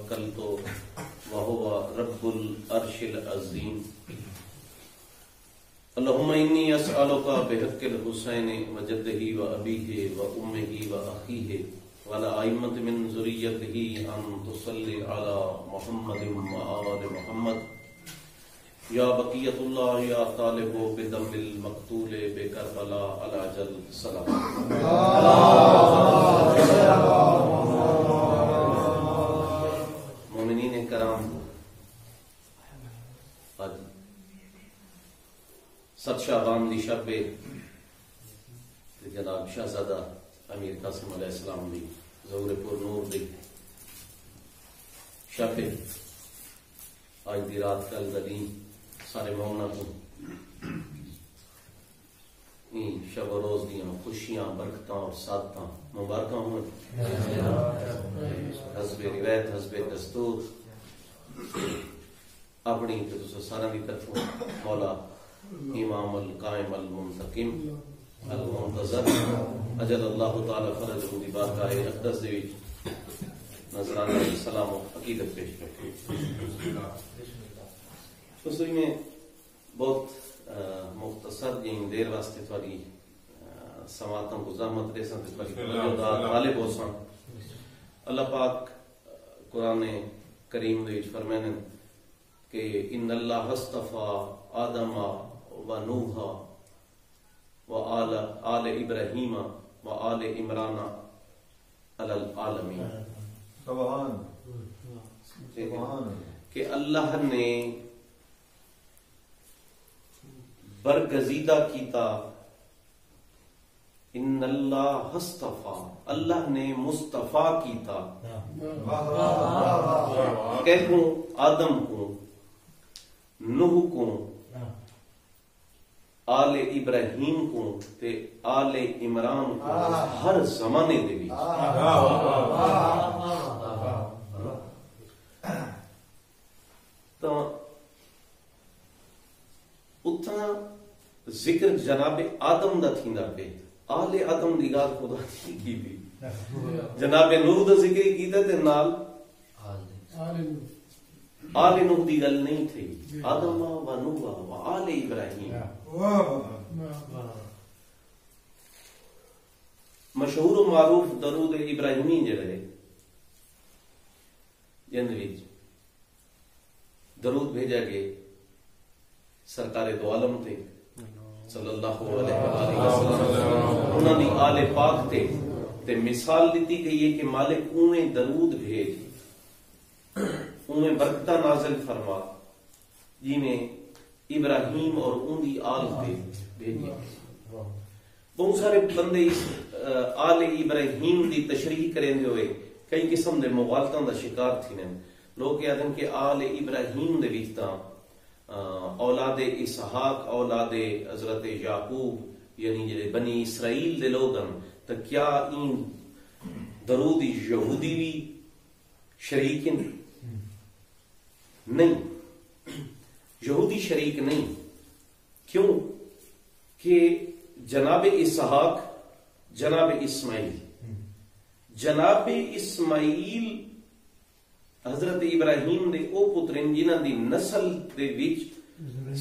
توكلت وهو رب العرش العظيم. اللهم إني أسألك بحق الحسين وجده وأبيه وأمه وأخيه وعلى أئمة من ذريته أن تصلي على محمد وآل محمد یا بقیت اللہ یا طالب بدم المقتول بکربلا علی جل سلام. مومنین کرام، آج 7 شعبان دی شب جناب شہزادہ امیر قاسم علیہ السلام دی ظہور پر نور دی شب آج دی رات کل دلی سارے مومنوں کو شب و روز دیاں خوشیاں برکتاں اور سعادتاں مبارکاں ہوں. حسب روایت حسب دستور اپنی تو سارا دی طرفوں مولا امام القائم المنتقم المنتظر اجل اللہ تعالی فرج دی بارگاہ اقدس دے وچ نذرانہ سلام و عقیدت پیش کرتے. اس میں بہت مختصر جن دیر واسطے تھوڑی سماعتوں کو زحمت رسن تے تھوڑی توجہ غالب ہو سن. اللہ پاک قرآن کریم دے وچ فرمانے کہ ان اللہ اصطفى آدم و نوح و آل ابراہیم و آل عمران علی العالمین. سبحان کہ اللہ نے برگزیدہ کیتا، ان اللہ اصطفیٰ، اللہ نے مصطفیٰ کیتا کہوں آدم کو، نوح کو، آل ابراہیم کو تے آل عمران کو ہر زمانے دے وچ. تو اتنا ذکر جناب آدم دا تھیندا پے، آل آدم دی گل خدا دی کیتی. جناب نوح دا ذکر کیتا تے نال آل نوح دی گل نہیں تھی. آدم و نوح و آل ابراہیم مشہور و معروف درود ابراہیمی جڑے جن وچ درود بھیجا گئے سرکار دو عالم تے صلی اللہ علیہ وآلہ وسلم، انہاں دی آل پاک تے مثال دیتی گئی ہے کہ مالک اویں درود بھیج، اویں برکتہ نازل فرما جی میں ابراہیم اور ان دی آل تے بھیجی. بہت سارے بندے آل ابراہیم دی تشریح کریں دے ہوئے کئی قسم دے مغالطاں دا شکار تھی نے. لوگ کہتے ہیں کہ آل ابراہیم دے وچ تاں اولاد اسحاق، اولاد حضرت یعقوب یعنی جڑے بنی اسرائیل دے لوگ ہیں، تو کیا این درود یہودی بھی شریک نہیں؟ یہودی شریک نہیں. کیوں کہ جناب اسحاق، جناب اسماعیل حضرت ابراہیم دے او پترین جنہاں دی نسل دے وچ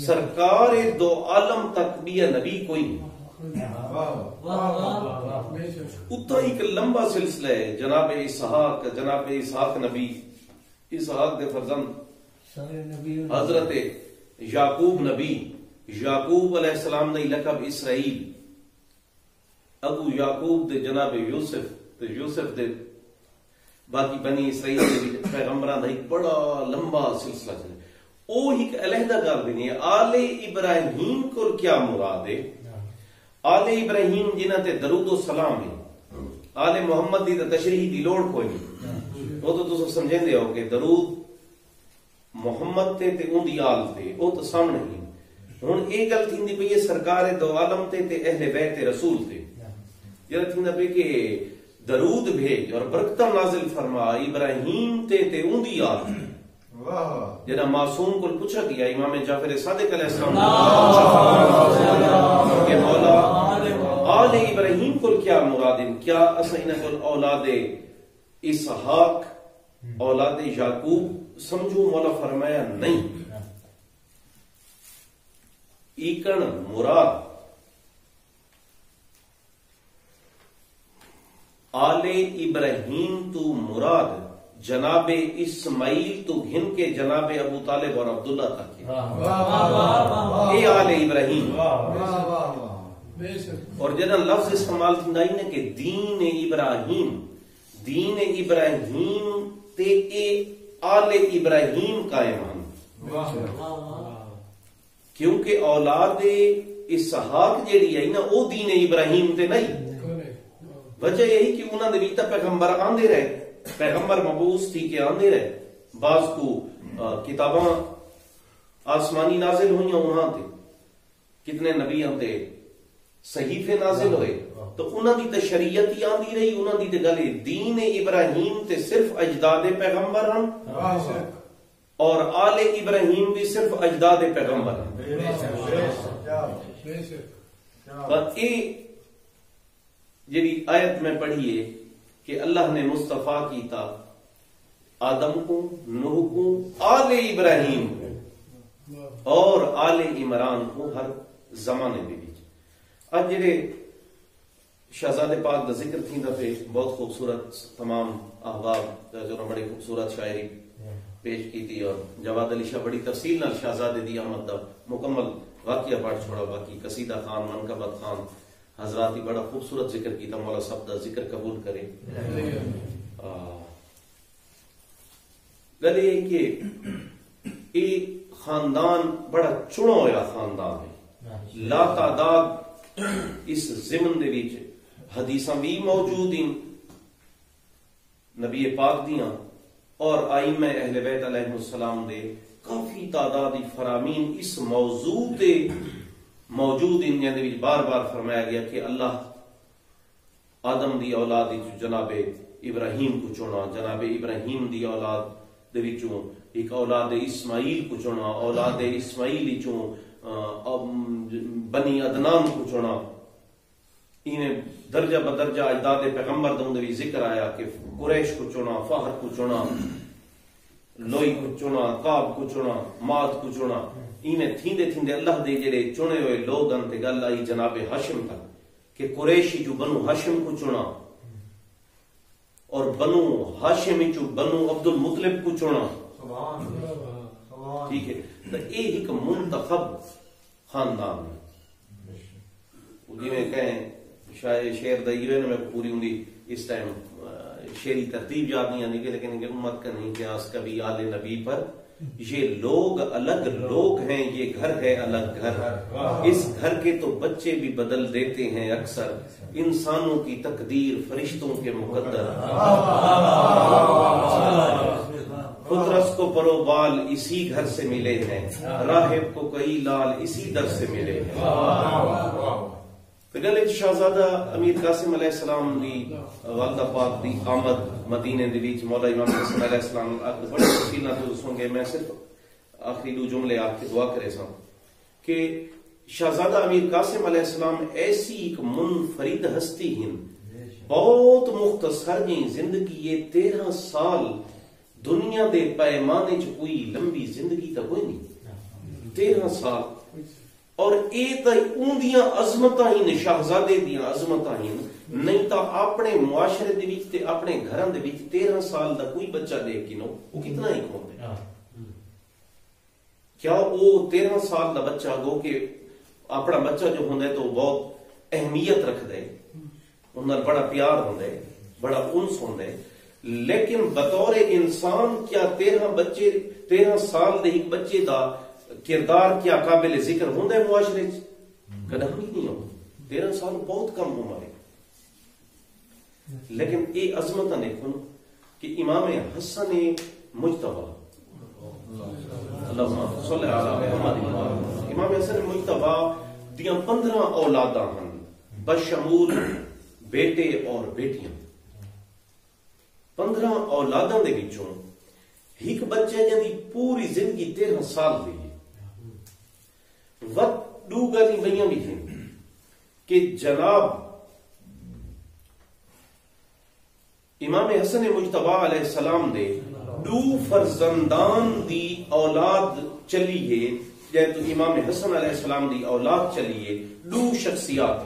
سرکار دو عالم تک بھی نبی کوئی نہیں. اتنا ایک لمبا سلسلہ ہے. جناب اسحاق نبی، اسحاق دے فرزند حضرت یعقوب نبی، یعقوب علیہ السلام دا لقب اسرائیل، ابو یعقوب دے جناب یوسف، تے یوسف دے باقی بنی اسرائیل دے پیغمبراں دا ایک بڑا لمبا سلسلہ چلے. او ایک علیحدہ گل بھی نہیں ہے. آل ابراہیم کو کیا مراد ہے؟ آل ابراہیم جنہاں تے درود و سلام ہے، آل محمد دی تشریح دی لوڑ کوئی نہیں. وہ تو تساں سمجھیں دے ہو کہ درود محمد تے ان دی آل تے او تو سامنے ہی. ہن اے گل تھیندی پئی ہے سرکار دو عالم تے اہل بیت رسول تے، جڑا تھیندا پئی کہ درود بھیج اور برکتہ نازل فرما ابراہیم تے ان دی آل. جڑا معصوم کو پوچھا گیا امام جعفر صادق علیہ السلام کہ مولا آل ابراہیم کو کیا مراد ہے؟ کیا اسا انہاں کو اولاد اسحاق اولاد یعقوب سمجھو مولا فرمایا نہیں، ایکن مراد آل ابراہیم تو مراد جناب اسماعیل تو گھن کے جناب ابو طالب اور عبداللہ تک اے آل ابراہیم، اور جدن لفظ استعمال تھی نا کہ دین ابراہیم، دین ابراہیم تے اے آل ابراہیم قائم ہیں، کیونکہ اولاد اسحاق جیڑی ہے نا وہ دین ابراہیم تے نہیں، وجہ یہی کہ انہوں نے بھی تا پیغمبر آندے رہے، پیغمبر مبعوث تھی کہ آندے رہے، بعض کو کتاباں آسمانی نازل ہوئیں وہاں تے کتنے نبیاں تے صحیفے نازل ہوئے، تو انہوں دی تے شریعت ہی آندی رہی، انہوں دی تے گلے دین ابراہیم تے صرف اجداد پیغمبر ہم، اور آل ابراہیم بھی صرف اجداد پیغمبر ہیں۔ اور یہ جی آیت میں پڑھیے کہ اللہ نے مصطفیٰ کیتا آدم کو، نوح کو، آل ابراہیم کو اور آل عمران کو ہر زمانے میں بھی۔ آج جڑے شہزاد پاک دا ذکر تھی دفعے بہت خوبصورت تمام احباب جو بڑی خوبصورت شاعری پیش کی تھی، اور جواد علی شاہ بڑی تفصیل نال شہزادے دی آمد دا مکمل واقعہ پڑھ چھوڑا، باقی قصیدہ خان، منقبت خان حضرات ہی بڑا خوبصورت ذکر کیتا، مولا صاحب دا ذکر قبول کرے۔ گل یہ کہ یہ خاندان بڑا چنا ہوا خاندان ہے، لا تعداد اس ضمن دے وچ حدیثاں بھی موجود ہیں نبی پاک دیاں اور ائمہ اہل بیت علیہ السلام دے کافی تعدادی فرامین اس موضوع تے موجود ان جن وچ بار بار فرمایا گیا کہ اللہ آدم دی اولاد وچ جناب ابراہیم کو چنا، جناب ابراہیم دی اولاد دے وچوں ایک اولاد اسماعیل کو چنا، اولاد اسماعیل وچوں بنی عدنان کو چنا، انہیں درجہ بدرجہ اجداد پیغمبر دوں دے ذکر آیا کہ قریش کو چنا، فہر کو چنا، لوئی کو چنا، کعب کو چنا، ماد کو چنا، انہیں تھیندے تھیندے اللہ دے جڑے چنے ہوئے لوگ انتے گل آئی جناب ہاشم تک کہ قریشی جو بنو ہاشم کو چنا اور بنو ہاشم جو بنو عبد المطلب کو چنا، ٹھیک ہے، تو یہ ایک منتخب خاندان ہے، جی میں کہیں شعر دائیوے نے میں پوری ہوں دی اس ٹائم شعری ترتیب یاد نہیں آنی کہ لیکن امت کا نہیں قیاس کبھی آل نبی پر، یہ لوگ الگ لوگ ہیں، یہ گھر ہے الگ گھر، اس گھر کے تو بچے بھی بدل دیتے ہیں اکثر، انسانوں کی تقدیر فرشتوں کے مقدر، پترس کو پرو بال اسی گھر سے ملے ہیں، راہب کو کئی لال اسی در سے ملے ہیں۔ گل شہزادہ امیر قاسم علیہ السلام دی والدہ پاک دی آمد مدینے دے وچ مولا امام حسن علیہ السلام بڑے تفصیل نال دسوں گے، میں صرف آخری دو جملے آپ کے دعا کرے سا کہ شہزادہ امیر قاسم علیہ السلام ایسی ایک منفرد ہستی ہیں، بہت مختصر جی زندگی، یہ 13 سال دنیا دے پیمانے چ کوئی لمبی زندگی تا کوئی نہیں، 13 سال، اور اے تا اوندیاں عظمتاں ہی شہزادے دیاں عظمتاں ہی، نہیں تا اپنے معاشرے دے وچ تے اپنے گھراں دے وچ 13 سال دا کوئی بچہ دیکھ کے نو وہ کتنا ہی کھوندے، کیا وہ 13 سال دا بچہ گو کہ اپنا بچہ جو ہوندے تو بہت اہمیت رکھ دے، انہاں بڑا پیار ہوندے، بڑا انس ہوندے، لیکن بطور انسان کیا 13 سال دے ایک بچے دا کردار کیا قابل ذکر ہوندے معاشرے کدام ہی نہیں ہو، 13 سال بہت کم عمر ہے، لیکن یہ عظمت دیکھو کہ امام حسن مجتبی اللہم صلی علی محمد، امام حسن مجتبی دیاں 15 اولاداں ہیں بشمول بیٹے اور بیٹیاں، 15 اولاداں دے وچوں ایک بچے جن دی پوری زندگی 13 سال دی وقت دو گلی بھئیاں بھی ہیں کہ جناب امام حسن مجتبی علیہ السلام دے دو فرزندان دی اولاد چلیے جے تو امام حسن علیہ السلام دی اولاد چلیے دو شخصیات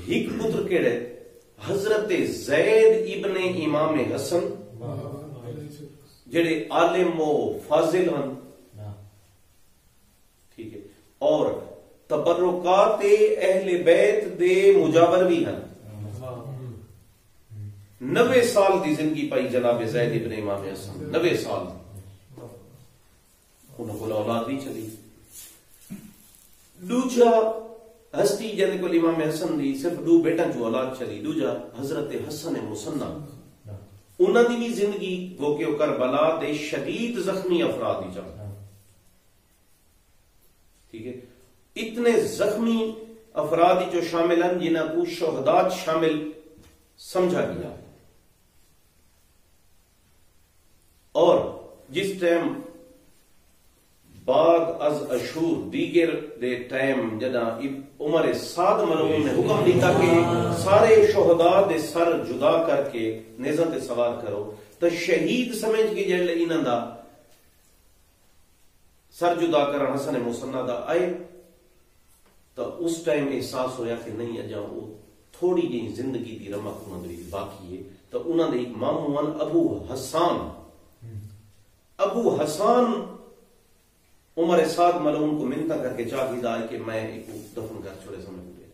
ایک پتر کیڑے حضرت زید ابن امام حسن جڑے عالم و فاضل ہیں، ٹھیک ہے، اور تبرکات اہل بیت دے مجاور بھی ہیں. 90 سال دی زندگی پائی جناب زید ابن امام حسن، 90 سال انہوں کو اولاد بھی چلی. دوجا ہستی جن کو امام حسن دی صرف دو بیٹا جو اولاد چلی. دوجا حضرت حسن مصنع، انہوں دی بھی زندگی وہ کہ کربلا دے شدید زخمی افراد ہی جانا، ٹھیک ہے. اتنے زخمی افراد جو شامل ہیں جنہاں کو شہدات شامل سمجھا گیا. اور جس ٹائم بعد از اشور دیگر دے ٹائم جدا عمر سعد ملعون نے حکم دیتا کہ سارے شہداء دے سر جدا کر کے نیزہ تے سوار کرو، تو شہید سمجھ کے جڑے انہاں دا سر جدا کر حسن مصنع دا آئے، تو اس ٹائم احساس ہویا کہ نہیں اجا وہ تھوڑی جی زندگی دی رمق انہاں دی باقی ہے. تو انہاں دے ایک ماموں ابو حسان عمر سعد ملعون کو منتا کر کے چاہیے دا کہ میں ایک دفن کر چھوڑے سمجھ گئے.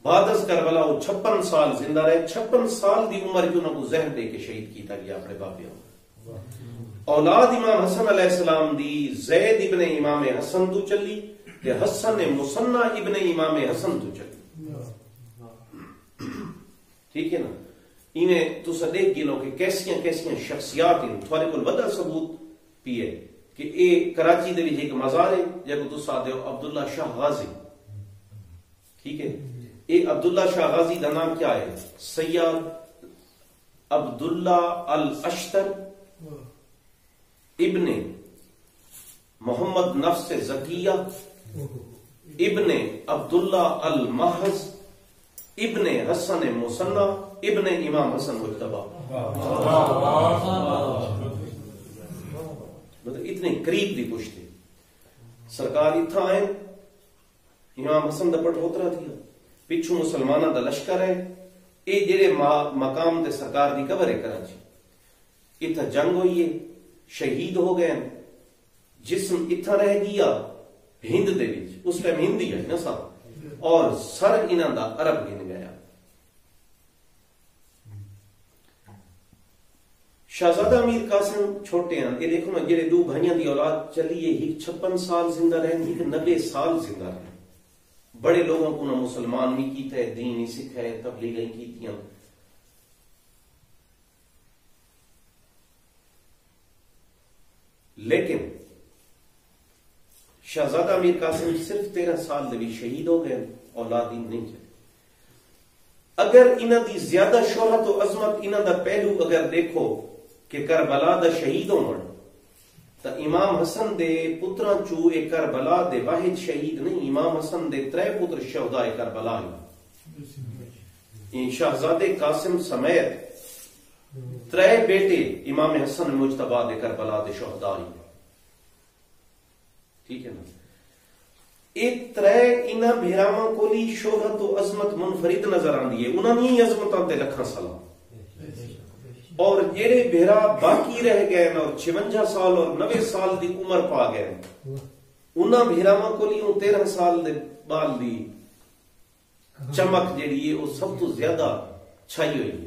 بعد از کربلا وہ 56 سال زندہ رہے. 56 سال دی عمر جو انہوں کو زہر دے کے شہید کیتا گیا اپنے باپیوں. اولاد امام حسن علیہ السلام دی زید ابن امام حسن تو چلی کہ حسن مصنع ابن امام حسن تو چلی، ٹھیک ہے نا. انہیں تو دیکھ گئے کہ کیسیاں شخصیات ہیں. تھوڑے کو بڑا ثبوت پیے کہ اے کراچی دے وچ ایک مزار ہے جب تو سادے ہو عبداللہ شاہ غازی، ٹھیک ہے. اے عبداللہ شاہ غازی دا نام کیا ہے؟ سید عبداللہ الاشتر ابن محمد نفس زکیہ ابن عبداللہ المحض ابن حسن مصنع ابن امام حسن مجتبی. مطلب اتنے قریب دی پشتے سرکار اتھا آئے، امام حسن دا پٹ ہوترا دیا، پچھو مسلمانہ دا لشکر ہے. اے جڑے مقام تے سرکار دی قبر ہے کراچی، اتھا جنگ ہوئی ہے، شہید ہو گئے، جسم اتھا رہ گیا ہند دے وچ، اس ٹائم ہندی ہے نا صاحب، اور سر انہاں دا عرب گن گیا. شہزادہ امیر قاسم چھوٹے ہیں، یہ دیکھو نا جڑے دو بھائیاں دی اولاد چلی ہے، ایک 56 سال زندہ رہے، ایک 90 سال زندہ رہے. بڑے لوگوں کو نہ مسلمان بھی کیتا ہے، دین ہی سکھائے، تبلیغیں کیتیاں. لیکن شہزادہ امیر قاسم صرف 13 سال دے بھی شہید ہو گئے، اولاد ہی نہیں چلے. اگر انہاں دی زیادہ شہرت و عظمت انہاں دا پہلو اگر دیکھو کہ کربلا دا شہید ہون، تو امام حسن دے پتراں چو ایک کربلا دے واحد شہید نہیں، امام حسن دے 3 پتر شہداء کربلا ہیں. شہزادے قاسم سمیت 3 بیٹے امام حسن مجتبی دے کربلا دے شہداء ہیں، ٹھیک ہے نا. ایک 3 انہاں بھیراواں کولی شہرت و عظمت منفرد نظر آندی ہے، انہاں نہیں عظمتاں تے لکھاں سلام. اور جڑے بھیرا باقی رہ گئے اور 56 سال اور 90 سال دی عمر پا گئے، انہاں بھیراواں کولی 13 سال دے بال دی چمک جڑی ہے وہ سب تو زیادہ چھائی ہوئی ہے.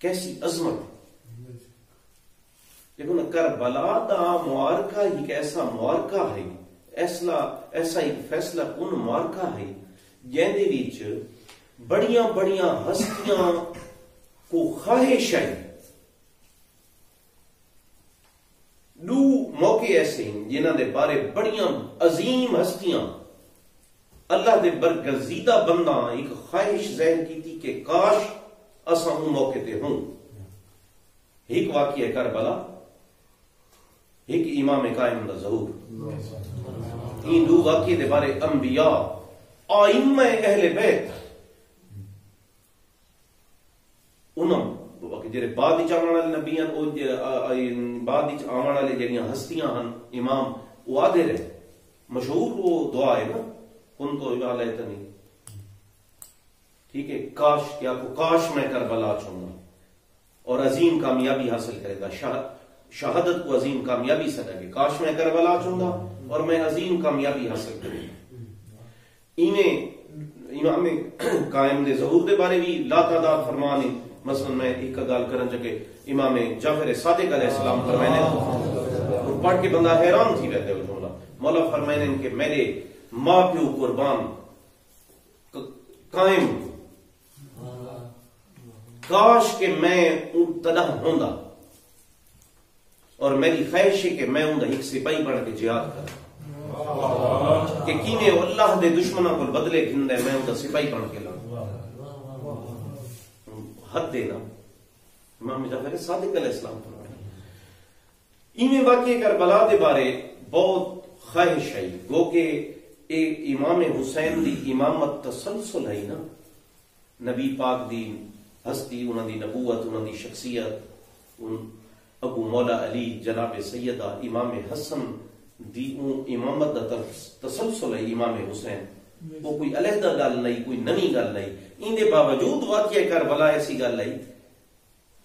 کیسی عظمت. دیکھو نا کربلا دا معرکہ ایک ایسا معرکہ ہے، ایسا ایک فیصلہ کن معرکہ ہے جن دے وچ بڑیاں بڑیاں ہستیاں کو خواہش ہے. دو موقع ایسے ہیں جنہاں دے بارے بڑیاں عظیم ہستیاں اللہ دے برگزیدہ بندہ ایک خواہش ظاہر کی تھی کہ کاش اساں ان موقع تے ہوں. ایک واقعہ کربلا، ایک امام قائم دا ظہور. ان دو واقعے دے بارے انبیاء ائمہ اہل بیت انہوں جڑے بعد وچ آون والے نبی ہیں او بعد وچ آون والے جڑیاں ہستیاں ہیں امام وہ آدھے رہے مشہور وہ دعا ہے نا کن تو لیتنی ٹھیک ہے کاش کیا کو کاش میں کربلا چاہوں گا اور عظیم کامیابی حاصل کرے گا شہادت کو عظیم کامیابی سے لگے کاش میں کربلا چاہوں گا اور میں عظیم کامیابی حاصل کروں گا امام قائم دے ظہور دے بارے بھی لا تعداد فرمانے مثلا میں ایک گل کرن چکے امام جعفر صادق علیہ السلام فرمانے پڑھ کے بندہ حیران تھی رہتے ہو جملہ مولا فرمانے کہ میرے ماں پیو قربان قائم کاش کہ میں تدہ ہوندا اور میری خواہش ہے کہ میں ہوندا ایک سپاہی بن کے جہاد کر کہ کینے اللہ دے دشمنوں کو بدلے گھندے میں ہوندا سپاہی بن کے لاں حد دینا امام جعفر صادق علیہ السلام فرمایا ایویں واقعے کربلا دے بارے بہت خواہش ہے گو کہ امام حسین دی امامت تسلسل ہے نا نبی پاک دی ہستی انہوں دی نبوت انہوں دی شخصیت ابو مولا علی جناب سیدہ امام حسن دی امامت دا تسلسل ہے امام حسین وہ کوئی علیحدہ گل نہیں کوئی نئی گل نہیں ان دے باوجود واقعہ کربلا ایسی گل ہے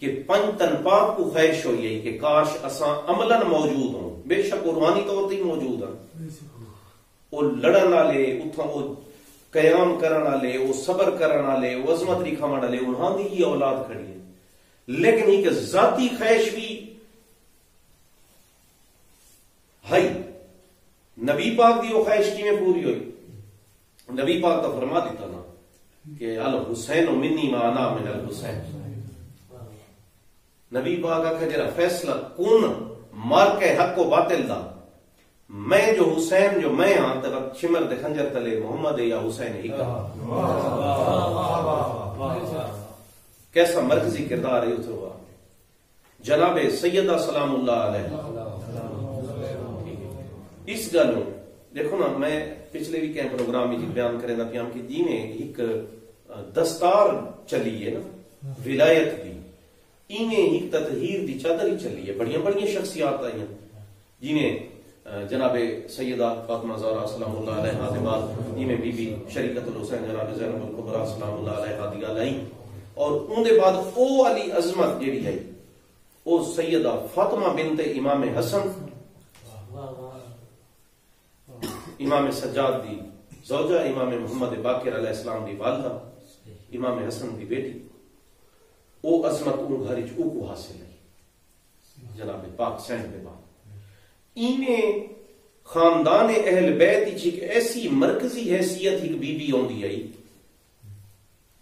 کہ پنجتن پاک کو خواہش ہوئی ہے کہ کاش اساں عملاً موجود ہوں بے شک روحانی طور تے موجود ہیں وہ لڑن والے اتھوں وہ قیام کرن والے وہ صبر کرن والے وہ عظمت دکھاون والے انہاں دی ہی اولاد کھڑی ہے لیکن ایک ذاتی خواہش بھی ہے نبی پاک دی وہ خواہش کی میں پوری ہوئی نبی پاک تو فرما دیتا نا کہ الحسین منی ما انا من الحسین نبی پاک کا جڑا فیصلہ کون مار کے حق و باطل دا میں جو حسین جو میں ہاں تک شمر دے خنجر تلے محمد یا حسین ہی کا کیسا مرکزی کردار ہے اتروا جناب سیدہ سلام اللہ علیہ اس گلوں دیکھو نا میں پچھلے بھی کہیں پروگرام میں بیان کریں دا پیام کہ جی میں ایک دستار چلی ہے نا ولایت دی اینے ایک تطہیر دی چادر ہی چلی ہے بڑیاں بڑیاں شخصیات آئی ہیں جنہیں جناب سیدہ فاطمہ زہرا سلام اللہ علیہ کے بعد جنہیں بی بی شریکت الحسین جناب زینب الکبریٰ سلام اللہ علیہ دی گل آئی اور ان دے بعد او علی عظمت جیڑی ہے او سیدہ فاطمہ بنت امام حسن امام سجاد دی زوجہ امام محمد باقر علیہ السلام دی والدہ امام حسن دی بیٹی او عظمت ان گھر او کو حاصل ہے جناب پاک سین دے بعد اینے خاندان اہل بیت ایک ایسی مرکزی حیثیت ایک بی بی ہوندی ہے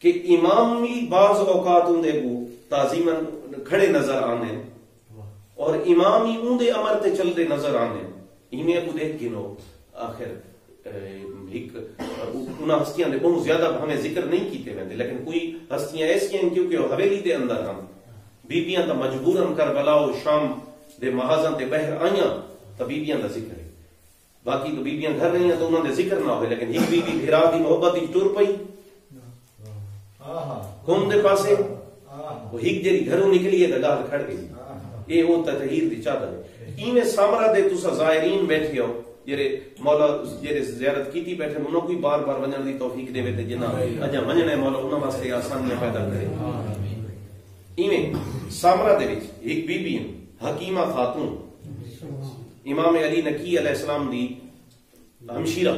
کہ امامی بعض اوقات اندے کو تعظیماً کھڑے نظر آنے اور امامی اندے امر تے چل دے نظر آنے اینے کو دیکھ گنو آخر انہاں ہستیاں دے بہت زیادہ ہمیں ذکر نہیں کیتے ویندے لیکن کوئی ہستیاں ایسی ہیں کیونکہ وہ حویلی دے اندر ہم بیبیاں تا مجبوراً کربلا و شام دے محاذاں تے بہر آئیاں تا بیبیاں دا ذکر ہے باقی تو بیبیاں گھر رہی ہیں تو انہوں نے ذکر نہ ہوئے لیکن ایک بی بی بھیرا دی محبت ہی ٹور پئی کون دے پاسے وہ ایک جری گھروں نکلی ہے گاہ کھڑ گئی یہ وہ تطہیر دی چادر ہے ایویں سامرا دے تسا زائرین بیٹھے ہو جڑے مولا جڑے زیارت کیتی بیٹھے انہوں کوئی بار بار ونجن دی توفیق دے تے جنہ اجا ونجنے مولا انہاں واسطے آسانیاں پیدا کرے ایویں سامرا دے وچ ایک بی بی حکیمہ خاتون امام علی نقی علیہ السلام دی ہمشیرہ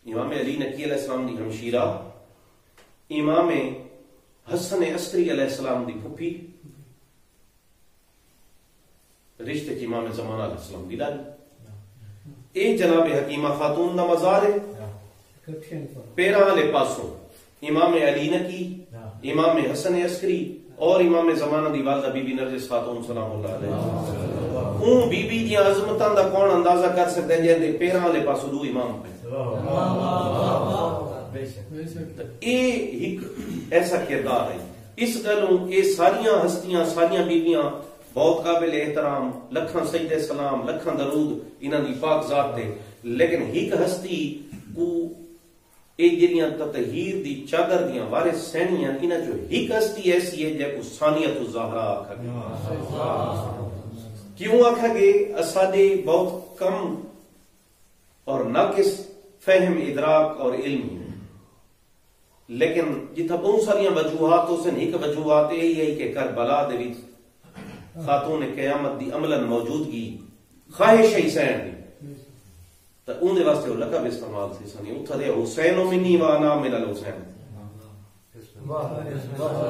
امام علی نقی علیہ السلام دی ہمشیرہ امام حسن عسکری علیہ السلام دی پھپھی رشتے کی امام زمانہ علیہ السلام دی لالی اے جناب حکیمہ خاتون دا مزار ہے پیرا والے پاسوں امام علی نقی امام حسن عسکری اور امام زمانہ دی والدہ بی بی نرجس خاتون سلام اللہ علیہ اون بی بی دی عظمتاں دا کون اندازہ کر سکتے ہیں جے پیراں والے پاسوں دو امام پہ اے ایک ایسا کردار ہے اس گلوں اے ساریاں ہستیاں ساریاں بیویاں بہت قابل احترام لکھاں سجدے سلام لکھاں درود انہاں دی پاک ذات تے لیکن ایک ہستی کو اے جڑیاں تطہیر دی چادر دیاں وارث سہنیاں انہاں جو ایک ہستی ایسی ہے جے کو ثانیۃ الزہرا آکھا گیا. کیوں آکھا گے؟ اساڈے بہت کم اور ناقص فہم ادراک اور علم ہے، لیکن جتھا بہت ساری وجوہات اس نے ایک وجوہات یہی ہے کہ کربلا دے وچ خاتون قیامت دی عملاً موجودگی خواہش ہے حسین دی، تو اون دے واسطے وہ لقب استعمال تھی سنی اتھا دے حسین منی و انا من الحسین،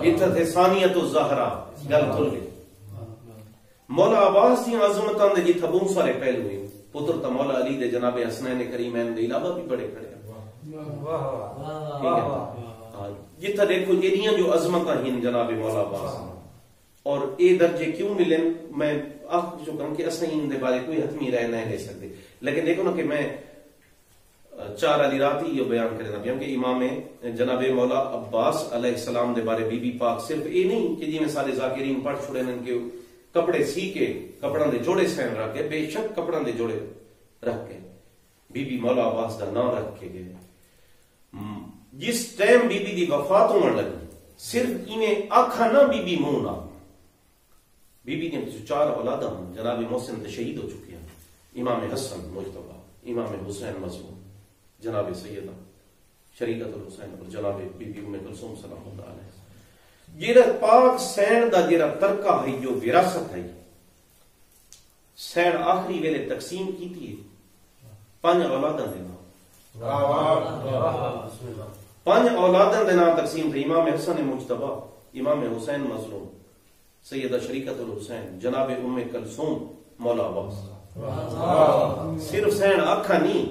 اتھا دے ثانیۃ الزہرا گل کھل گئی. مولا عباس دی عظمتاں دے جتھا بہت سارے پہلو ہیں، پتر تا مولا علی دے جناب حسنین کریمین دے علاوہ بھی بڑے کھڑے ہیں. جتھا دیکھو جہاں جو عظمتاں ہیں جناب مولا عباس اور اے درجے کیوں ملن، میں آپ جو کہوں کہ اساں ان دے بارے کوئی حتمی رائے نہیں لے سکتے، لیکن دیکھو نا کہ میں 4 علی راتی یہ بیان کرنا پیا کہ امام جناب مولا عباس علیہ السلام دے بارے بی بی پاک صرف اے نہیں کہ جی میں سارے ذاکرین پڑھ چھڑے نن کے کپڑے سی کے کپڑاں دے جوڑے سین رکھ کے، بے شک کپڑاں دے جوڑے رکھ کے بی بی مولا عباس دا نام رکھ کے گئے. جس ٹائم بی بی دی وفات ہون لگی صرف انہیں آکھا نہ بی بی منہ نہ، بی بی نے 4 اولاداں جناب محسن تے شہید ہو چکے ہیں، امام حسن مجتبی، امام حسین مظلوم، جناب سیدہ شریکت الحسین اور جناب بی بی ام کلثوم سلام اللہ علیہ. جیڑا پاک سین دا جیڑا ترکہ ہے جو وراثت ہے، سین آخری ویلے تقسیم کیتی ہے 5 اولاداں دے نام، 5 اولاداں دے نام تقسیم تھے. امام حسن مجتبی، امام حسین مظلوم، سیدہ شریکت الحسین، جناب ام کلثوم، مولا عباس. صرف سین آکھا نہیں،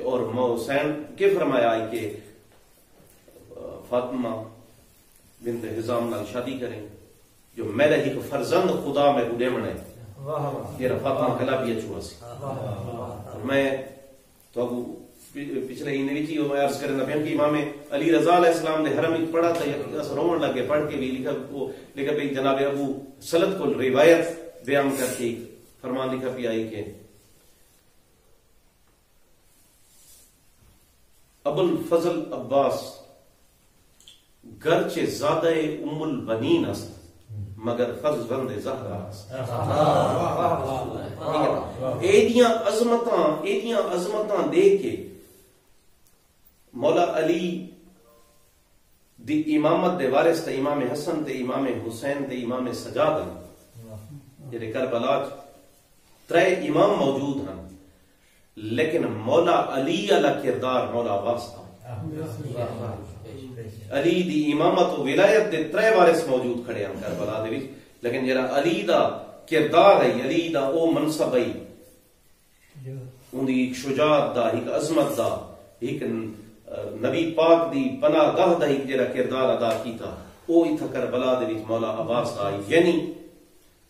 اور حسین کے فرمایا ہے کہ فاطمہ بنت حزام نال شادی کریں جو میرا ایک فرزند خدا میں اڈے منے یہ فاطمہ کلا بھی اچھوا سی. میں تو پچھلے انویچی میں عرض کرنا پیا کہ امام علی رضا علیہ السلام نے حرم ایک پڑھا تھا، رومن لگے پڑھ کے بھی لکھا پہ جناب ابو سلط کو روایت بیان کر کے فرمان لکھا پی آئی کہ ابو الفضل عباس گرچہ زادہ ام البنین است مگر فرزند زہرا است. ایدیاں عظمتاں دے کے مولا علی دی امامت دے وارث تے امام حسن تے امام حسین تے امام سجاد ہیں، جڑے کربلا 3 امام موجود ہیں، لیکن مولا علی علی کردار مولا عباس تھا. علی دی امامت و ولایت دے 3 وارث موجود کھڑے ہیں کربلا دے وچ، لیکن جڑا علی دا کردار ہے، علی دا او منصب ہے، ان دی ایک شجاعت دا، ایک عظمت دا، ایک نبی پاک دی پناہ گاہ دا ایک جڑا کردار ادا کیتا، او اتھا کربلا دے وچ مولا عباس دا، یعنی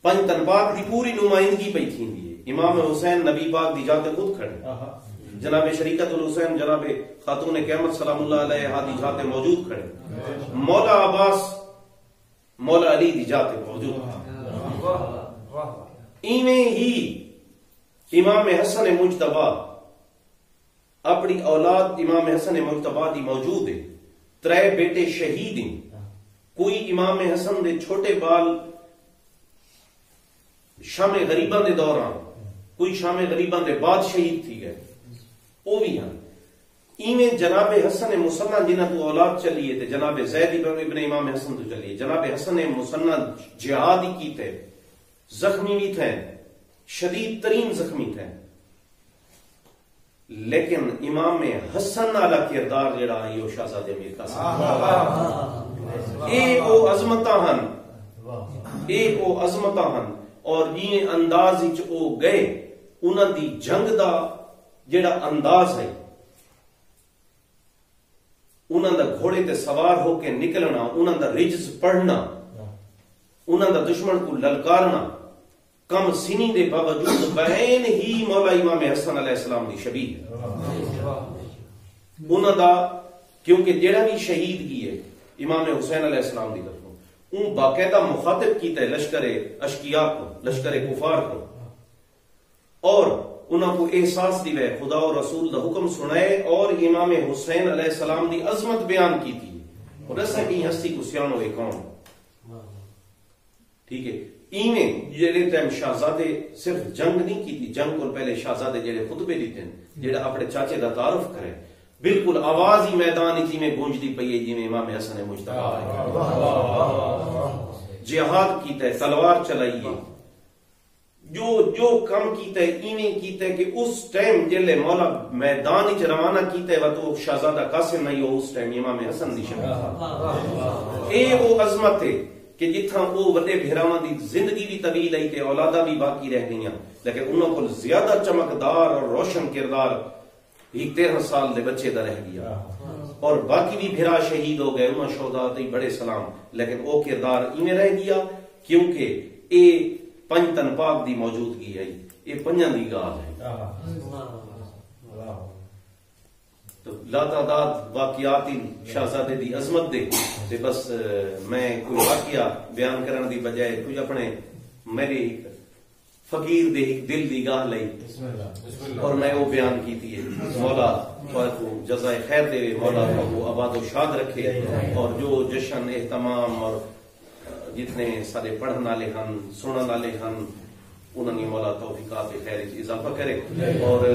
5 تن پاک دی پوری نمائندگی پئی تھیندی ہے. امام حسین نبی پاک دی جاتے خود کھڑے، جناب شریکت الحسین جناب خاتون قیامت سلام اللہ علیہ دی جاتے موجود کھڑے، مولا عباس مولا علی دی جاتے موجود کھڑے. ایویں ہی امام حسن مجتبی اپنی اولاد امام حسن مجتبی دی موجود ہے، 3 بیٹے شہید ہیں. کوئی امام حسن دے چھوٹے بال شام غریباں دے دوران، کوئی شام غریباں دے بعد شہید تھی گئے، وہ بھی ہیں. ایویں جناب حسن مسنہ جنہ تو اولاد چلیے تے جناب زید ابن امام حسن تو چلیے. جناب حسن مسنہ جہاد ہی کی تھے، زخمی بھی تھے، شدید ترین زخمی تھے، لیکن امام حسن والا کردار جڑا ہے وہ شہزادے امیر قاسم اے او عظمتاں ہن، اے او عظمتاں ہن. اور یہ انداز وچ او گئے، انہاں دی جنگ دا جڑا انداز ہے، انہاں دا گھوڑے تے سوار ہو کے نکلنا، انہاں دا رجز پڑھنا، انہاں دا دشمن کو للکارنا، کم سنی دے باوجود بہن ہی مولا امام حسن علیہ السلام دی شبیہ ہے. انہاں دا کیونکہ جڑا بھی شہیدگی ہے امام حسین علیہ السلام دی طرف ان باقاعدہ مخاطب کیتا ہے لشکر اشقیاء کو، لشکر کفار کو، اور انہوں کو احساس دیوے خدا و رسول دا حکم سنائے اور امام حسین علیہ السلام دی عظمت بیان کی تھی اور ایسا کی ہستی کو سیانو ایک کون ٹھیک ہے ایویں جڑے ٹائم شہزادے صرف جنگ نہیں کی تھی جنگ کو پہلے شہزادے جڑے خطبے دیتے ہیں جڑا اپنے چاچے دا تعارف کرے بالکل آواز ہی میدان جی میں گونجتی پئی ہے جی میں امام حسن مجتبی جہاد کیتا ہے تلوار چلائی ہے جو کم کیتا ہے ایویں کیتا ہے کہ اس ٹائم جلے مولا میدان وچ روانہ کیتا ہے تو شہزادہ قاسم نہیں ہو اس ٹائم امام حسن دی شہادت اے وہ عظمت ہے کہ جتھاں وہ وڈے بھراواں دی زندگی بھی طویل ہے تے اولاداں بھی باقی رہ گئیاں لیکن انہاں کول زیادہ چمکدار اور روشن کردار ایک 13 سال دے بچے دا رہ گیا اور باقی بھی بھرا شہید ہو گئے انہاں شہداء تے بڑے سلام لیکن او کردار ایویں رہ گیا کیونکہ اے پنج تن پاک دی موجودگی ہے یہ پنجاں دی گال ہے تو لا تعداد واقعات شہزادے دی عظمت دے تے بس میں کوئی واقعہ بیان کرن دی بجائے کچھ اپنے میرے فقیر دے ایک دل دی گاہ لئی اور میں وہ بیان کیتی ہے مولا کو جزائے خیر دے مولا کو آباد و شاد رکھے اور جو جشن اہتمام اور جتنے سارے پڑھن والے ہن سنن والے ہن انہوں نے مولا توفیقات خیر اضافہ کرے اور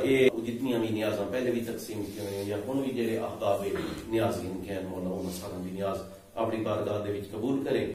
یہ جتنی بھی نیازاں پہلے بھی تقسیم کیے یا ہن بھی جڑے احباب نیازین کے مولا انہاں سارے دی نیاز اپنی بارگاہ دے وچ قبول کرے